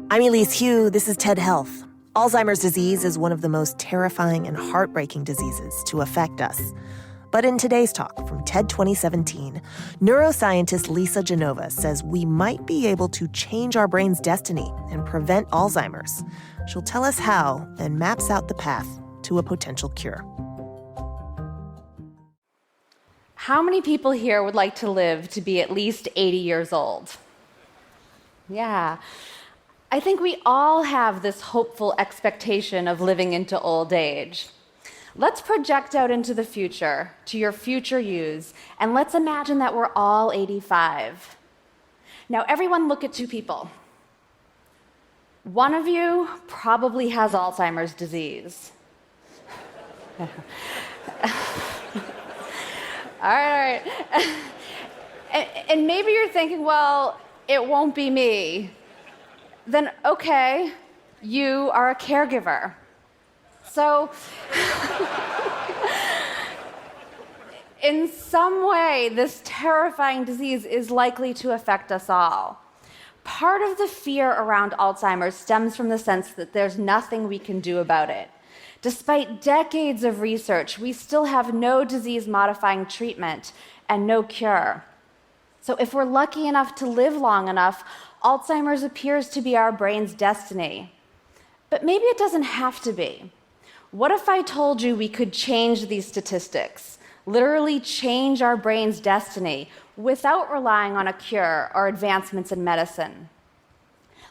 I'm Elise Hugh. This is TED Health. Alzheimer's disease is one of the most terrifying and heartbreaking diseases to affect us. But in today's talk from TED 2017, neuroscientist Lisa Genova says we might be able to change our brain's destiny and prevent Alzheimer's. She'll tell us how and maps out the path to a potential cure. How many people here would like to live to be at least 80 years old? Yeah. I think we all have this hopeful expectation of living into old age. Let's project out into the future, to your future yous, and let's imagine that we're all 85. Now, everyone look at two people. One of you probably has Alzheimer's disease. All right. And maybe you're thinking, well, it won't be me. Then, okay, you are a caregiver. So, in some way, this terrifying disease is likely to affect us all. Part of the fear around Alzheimer's stems from the sense that there's nothing we can do about it. Despite decades of research, we still have no disease-modifying treatment and no cure. So if we're lucky enough to live long enough, Alzheimer's appears to be our brain's destiny. But maybe it doesn't have to be. What if I told you we could change these statistics, literally change our brain's destiny, without relying on a cure or advancements in medicine?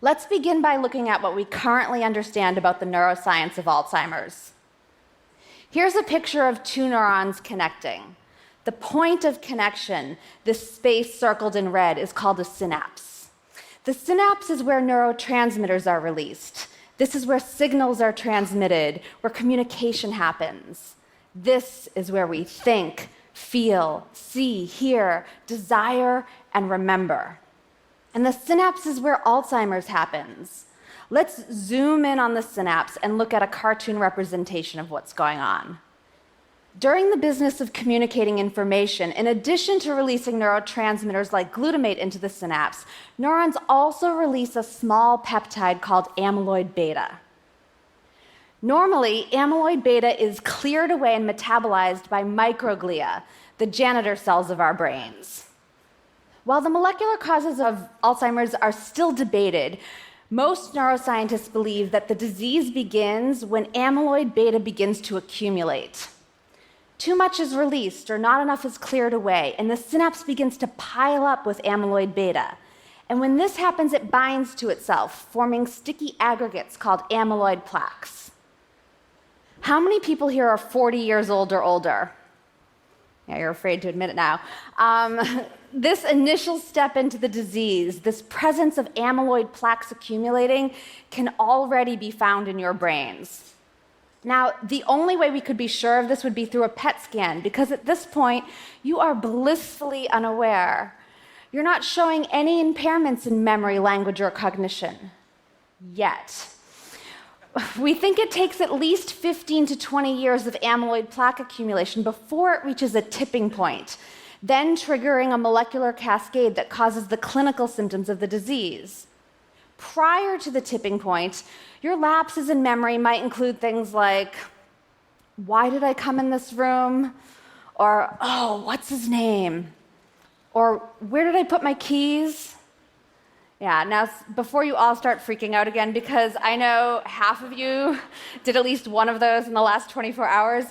Let's begin by looking at what we currently understand about the neuroscience of Alzheimer's. Here's a picture of two neurons connecting. The point of connection, this space circled in red, is called a synapse. The synapse is where neurotransmitters are released. This is where signals are transmitted, where communication happens. This is where we think, feel, see, hear, desire, and remember. And the synapse is where Alzheimer's happens. Let's zoom in on the synapse and look at a cartoon representation of what's going on. During the business of communicating information, in addition to releasing neurotransmitters like glutamate into the synapse, neurons also release a small peptide called amyloid beta. Normally, amyloid beta is cleared away and metabolized by microglia, the janitor cells of our brains. While the molecular causes of Alzheimer's are still debated, most neuroscientists believe that the disease begins when amyloid beta begins to accumulate. Too much is released or not enough is cleared away, and the synapse begins to pile up with amyloid beta. And when this happens, it binds to itself, forming sticky aggregates called amyloid plaques. How many people here are 40 years old or older? Yeah, you're afraid to admit it now. This initial step into the disease, this presence of amyloid plaques accumulating, can already be found in your brains. Now, the only way we could be sure of this would be through a PET scan, because at this point, you are blissfully unaware. You're not showing any impairments in memory, language, or cognition. Yet. We think it takes at least 15 to 20 years of amyloid plaque accumulation before it reaches a tipping point, then triggering a molecular cascade that causes the clinical symptoms of the disease. Prior to the tipping point, your lapses in memory might include things like, why did I come in this room? Or, oh, what's his name? Or, where did I put my keys? Yeah, now before you all start freaking out again, because I know half of you did at least one of those in the last 24 hours,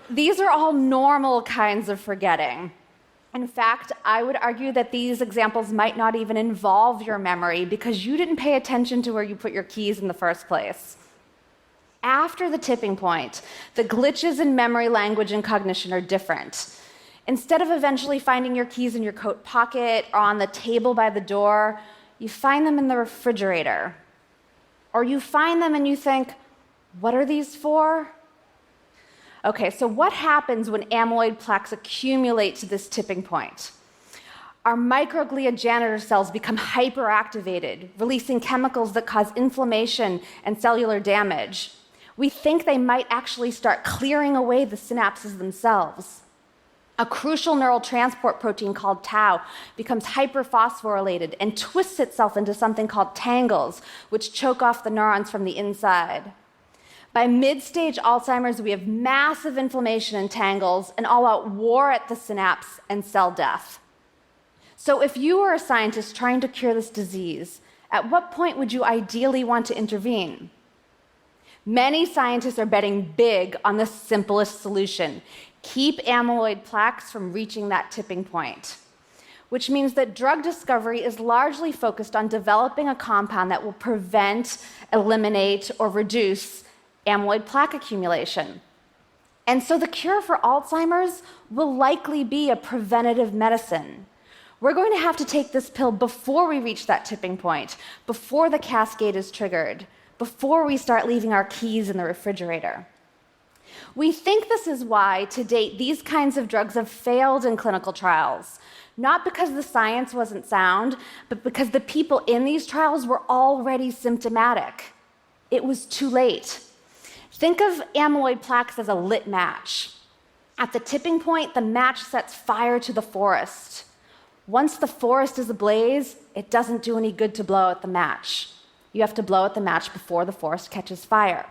these are all normal kinds of forgetting. In fact, I would argue that these examples might not even involve your memory because you didn't pay attention to where you put your keys in the first place. After the tipping point, the glitches in memory, language, and cognition are different. Instead of eventually finding your keys in your coat pocket or on the table by the door, you find them in the refrigerator. Or you find them and you think, what are these for? Okay, so what happens when amyloid plaques accumulate to this tipping point? Our microglia janitor cells become hyperactivated, releasing chemicals that cause inflammation and cellular damage. We think they might actually start clearing away the synapses themselves. A crucial neural transport protein called tau becomes hyperphosphorylated and twists itself into something called tangles, which choke off the neurons from the inside. By mid-stage Alzheimer's, we have massive inflammation in tangles and all-out war at the synapse and cell death. So if you were a scientist trying to cure this disease, at what point would you ideally want to intervene? Many scientists are betting big on the simplest solution: keep amyloid plaques from reaching that tipping point, which means that drug discovery is largely focused on developing a compound that will prevent, eliminate, or reduce amyloid plaque accumulation. And so the cure for Alzheimer's will likely be a preventative medicine. We're going to have to take this pill before we reach that tipping point, before the cascade is triggered, before we start leaving our keys in the refrigerator. We think this is why, to date, these kinds of drugs have failed in clinical trials, not because the science wasn't sound, but because the people in these trials were already symptomatic. It was too late. Think of amyloid plaques as a lit match. At the tipping point, the match sets fire to the forest. Once the forest is ablaze, it doesn't do any good to blow out the match. You have to blow out the match before the forest catches fire.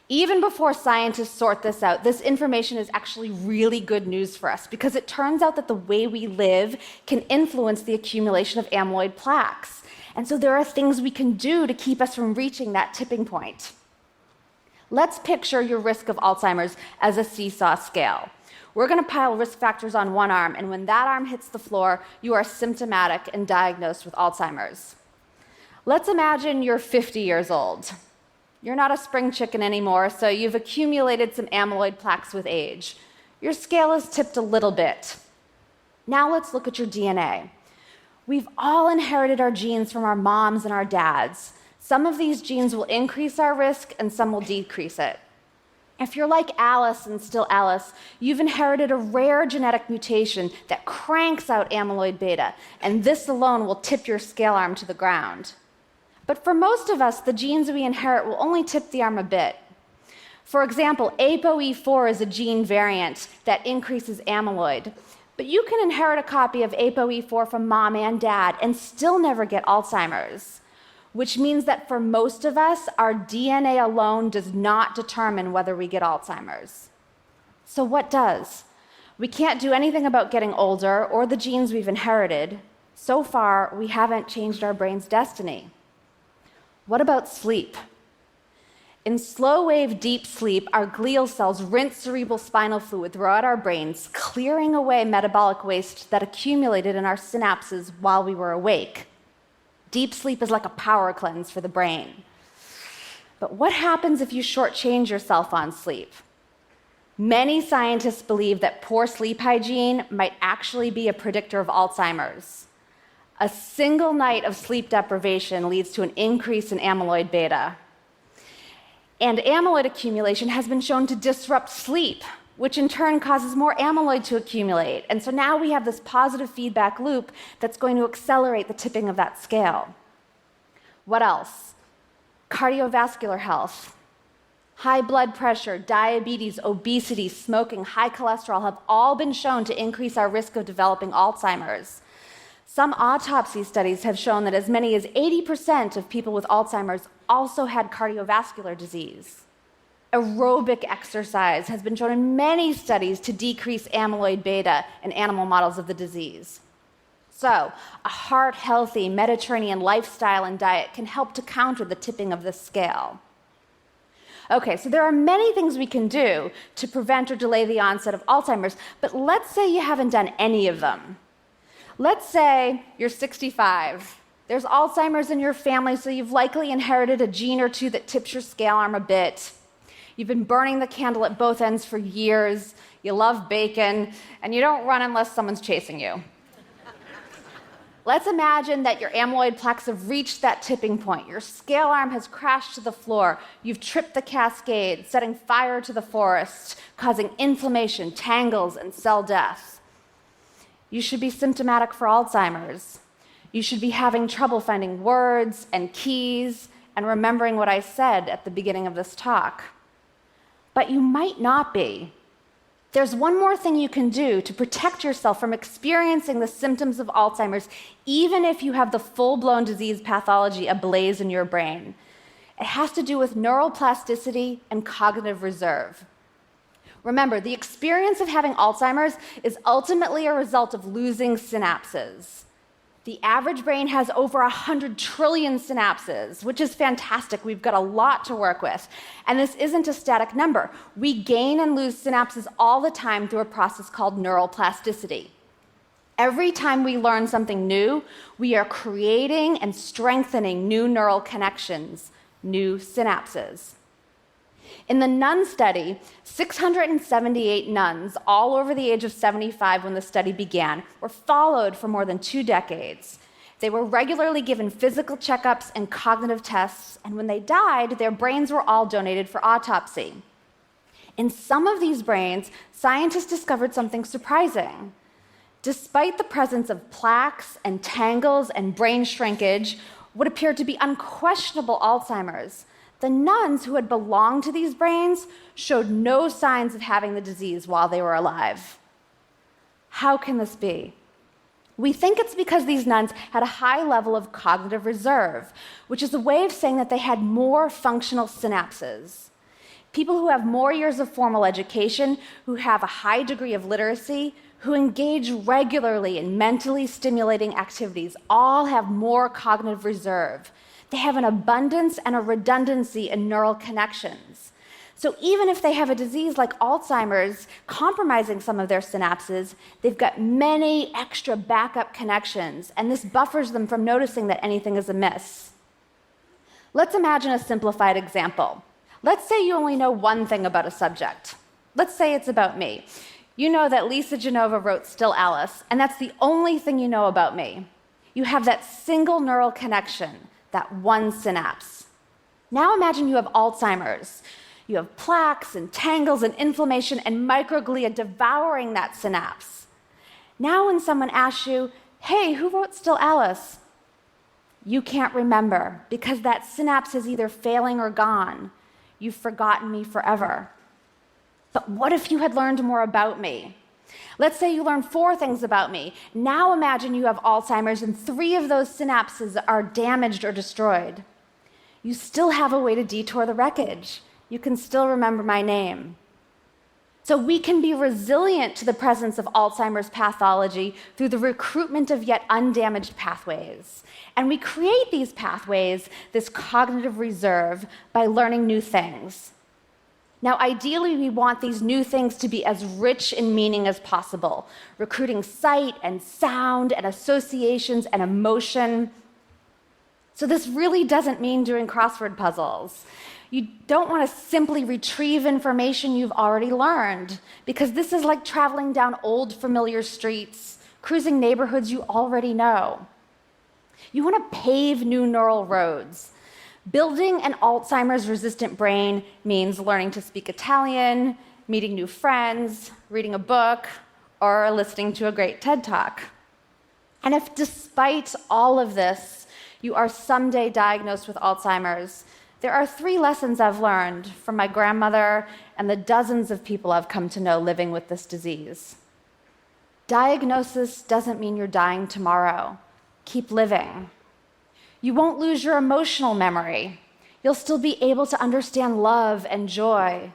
Even before scientists sort this out, this information is actually really good news for us, because it turns out that the way we live can influence the accumulation of amyloid plaques. And so there are things we can do to keep us from reaching that tipping point. Let's picture your risk of Alzheimer's as a seesaw scale. We're going to pile risk factors on one arm, and when that arm hits the floor, you are symptomatic and diagnosed with Alzheimer's. Let's imagine you're 50 years old. You're not a spring chicken anymore, so you've accumulated some amyloid plaques with age. Your scale is tipped a little bit. Now let's look at your DNA. We've all inherited our genes from our moms and our dads. Some of these genes will increase our risk and some will decrease it. If you're like Alice and still Alice, you've inherited a rare genetic mutation that cranks out amyloid beta, and this alone will tip your scale arm to the ground. But for most of us, the genes we inherit will only tip the arm a bit. For example, ApoE4 is a gene variant that increases amyloid, but you can inherit a copy of ApoE4 from mom and dad and still never get Alzheimer's. Which means that for most of us, our DNA alone does not determine whether we get Alzheimer's. So what does? We can't do anything about getting older or the genes we've inherited. So far, we haven't changed our brain's destiny. What about sleep? In slow-wave deep sleep, our glial cells rinse cerebral spinal fluid throughout our brains, clearing away metabolic waste that accumulated in our synapses while we were awake. Deep sleep is like a power cleanse for the brain. But what happens if you shortchange yourself on sleep? Many scientists believe that poor sleep hygiene might actually be a predictor of Alzheimer's. A single night of sleep deprivation leads to an increase in amyloid beta. And amyloid accumulation has been shown to disrupt sleep, which in turn causes more amyloid to accumulate. And so now we have this positive feedback loop that's going to accelerate the tipping of that scale. What else? Cardiovascular health. High blood pressure, diabetes, obesity, smoking, high cholesterol have all been shown to increase our risk of developing Alzheimer's. Some autopsy studies have shown that as many as 80% of people with Alzheimer's also had cardiovascular disease. Aerobic exercise has been shown in many studies to decrease amyloid beta in animal models of the disease. So, a heart-healthy Mediterranean lifestyle and diet can help to counter the tipping of this scale. Okay, so there are many things we can do to prevent or delay the onset of Alzheimer's, but let's say you haven't done any of them. Let's say you're 65. There's Alzheimer's in your family, so you've likely inherited a gene or two that tips your scale arm a bit. You've been burning the candle at both ends for years, you love bacon, and you don't run unless someone's chasing you. Let's imagine that your amyloid plaques have reached that tipping point. Your scale arm has crashed to the floor. You've tripped the cascade, setting fire to the forest, causing inflammation, tangles, and cell death. You should be symptomatic for Alzheimer's. You should be having trouble finding words and keys and remembering what I said at the beginning of this talk. But you might not be. There's one more thing you can do to protect yourself from experiencing the symptoms of Alzheimer's, even if you have the full-blown disease pathology ablaze in your brain. It has to do with neuroplasticity and cognitive reserve. Remember, the experience of having Alzheimer's is ultimately a result of losing synapses. The average brain has over 100 trillion synapses, which is fantastic. We've got a lot to work with. And this isn't a static number. We gain and lose synapses all the time through a process called neuroplasticity. Every time we learn something new, we are creating and strengthening new neural connections, new synapses. In the nun study, 678 nuns, all over the age of 75 when the study began, were followed for more than 2 decades. They were regularly given physical checkups and cognitive tests, and when they died, their brains were all donated for autopsy. In some of these brains, scientists discovered something surprising. Despite the presence of plaques and tangles and brain shrinkage, what appeared to be unquestionable Alzheimer's, the nuns who had belonged to these brains showed no signs of having the disease while they were alive. How can this be? We think it's because these nuns had a high level of cognitive reserve, which is a way of saying that they had more functional synapses. People who have more years of formal education, who have a high degree of literacy, who engage regularly in mentally stimulating activities, all have more cognitive reserve. They have an abundance and a redundancy in neural connections. So even if they have a disease like Alzheimer's, compromising some of their synapses, they've got many extra backup connections, and this buffers them from noticing that anything is amiss. Let's imagine a simplified example. Let's say you only know one thing about a subject. Let's say it's about me. You know that Lisa Genova wrote Still Alice, and that's the only thing you know about me. You have that single neural connection, that one synapse. Now imagine you have Alzheimer's. You have plaques and tangles and inflammation and microglia devouring that synapse. Now when someone asks you, hey, who wrote Still Alice? You can't remember because that synapse is either failing or gone. You've forgotten me forever. But what if you had learned more about me? Let's say you learned 4 things about me. Now imagine you have Alzheimer's and 3 of those synapses are damaged or destroyed. You still have a way to detour the wreckage. You can still remember my name. So we can be resilient to the presence of Alzheimer's pathology through the recruitment of yet undamaged pathways. And we create these pathways, this cognitive reserve, by learning new things. Now, ideally, we want these new things to be as rich in meaning as possible, recruiting sight and sound and associations and emotion. So this really doesn't mean doing crossword puzzles. You don't want to simply retrieve information you've already learned, because this is like traveling down old familiar streets, cruising neighborhoods you already know. You want to pave new neural roads. Building an Alzheimer's-resistant brain means learning to speak Italian, meeting new friends, reading a book, or listening to a great TED Talk. And if despite all of this, you are someday diagnosed with Alzheimer's, there are 3 lessons I've learned from my grandmother and the dozens of people I've come to know living with this disease. Diagnosis doesn't mean you're dying tomorrow. Keep living. You won't lose your emotional memory. You'll still be able to understand love and joy.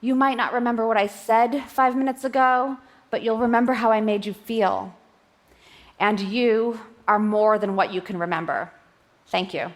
You might not remember what I said 5 minutes ago, but you'll remember how I made you feel. And you are more than what you can remember. Thank you.